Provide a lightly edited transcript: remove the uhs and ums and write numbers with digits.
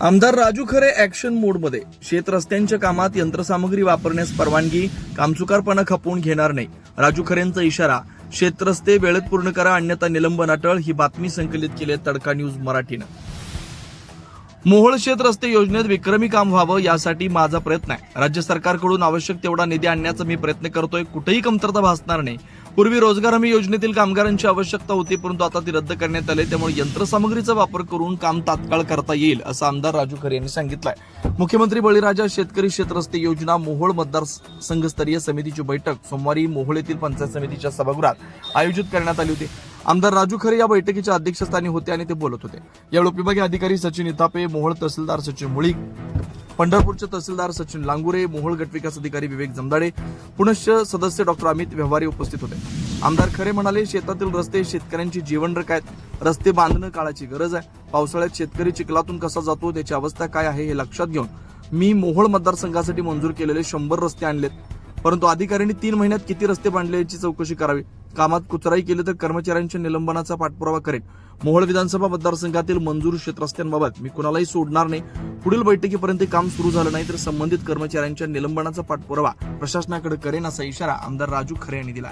आमदार राजू खरे ऍक्शन मोडमध्ये. शेत रस्त्यांच्या कामात यंत्रसामग्री वापरण्यास परवानगी, कामचुकारपणा खपवून घेणार नाही. राजू खरेंचा इशारा. शेत रस्ते वेळेत पूर्ण करा अन्यथा निलंबन अटळ. ही बातमी संकलित केली आहे तडका न्यूज मराठीनं. मोहोळ शेत रस्ते योजनेत विक्रमी काम व्हावं यासाठी माझा प्रयत्न आहे. राज्य सरकारकडून आवश्यक तेवढा निधी आणण्याचा मी प्रयत्न करतोय. कुठेही कमतरता भासणार नाही. पूर्वी रोजगार हमी योजनेतील कामगारांची आवश्यकता होती, परंतु आता ती रद्द करण्यात आली. त्यामुळे यंत्रसामग्रीचा वापर करून काम तात्काळ करता येईल असं आमदार राजू खरे यांनी सांगितलंय. मुख्यमंत्री बळीराजा शेतकरी शेत रस्ते योजना मोहोळ मतदारसंघस्तरीय समितीची बैठक सोमवारी मोहोळ येथील पंचायत समितीच्या सभागृहात आयोजित करण्यात आली होती. आमदार राजू खरे या बैठकीच्या अध्यक्षस्थानी होते आणि ते बोलत होते. यावेळी उपविभागीय अधिकारी सचिन इतापे, मोहोळ तहसीलदार सचिन मुळीक, पंढरपूरचे तहसीलदार सचिन लांगुरे, मोहोळ गटविकास अधिकारी विवेक जमदाडे, पुनश्च सदस्य डॉक्टर अमित व्यवहारी उपस्थित होते. आमदार खरे म्हणाले, शेतातील रस्ते शेतकऱ्यांची जीवनरेखा आहेत. रस्ते बांधणं काळाची गरज आहे. पावसाळ्यात शेतकरी चिखलातून कसा जातो, त्याची अवस्था काय आहे हे लक्षात घेऊन मी मोहोळ मतदारसंघासाठी मंजूर केलेले 100 रस्ते आणलेत. परंतु अधिकाऱ्यांनी 3 महिन्यात किती रस्ते बांधले याची चौकशी करावी. कामात कुचराई केली तर कर्मचाऱ्यांच्या निलंबनाचा पाठपुरावा करेन. मोहोळ विधानसभा मतदारसंघातील मंजूर शेत रस्त्यांबाबत मी कुणालाही सोडणार नाही. पुढील बैठकीपर्यंत काम सुरू झालं नाही तर संबंधित कर्मचाऱ्यांच्या निलंबनाचा पाठपुरावा प्रशासनाकडे करेन असा इशारा आमदार राजू खरे यांनी दिला.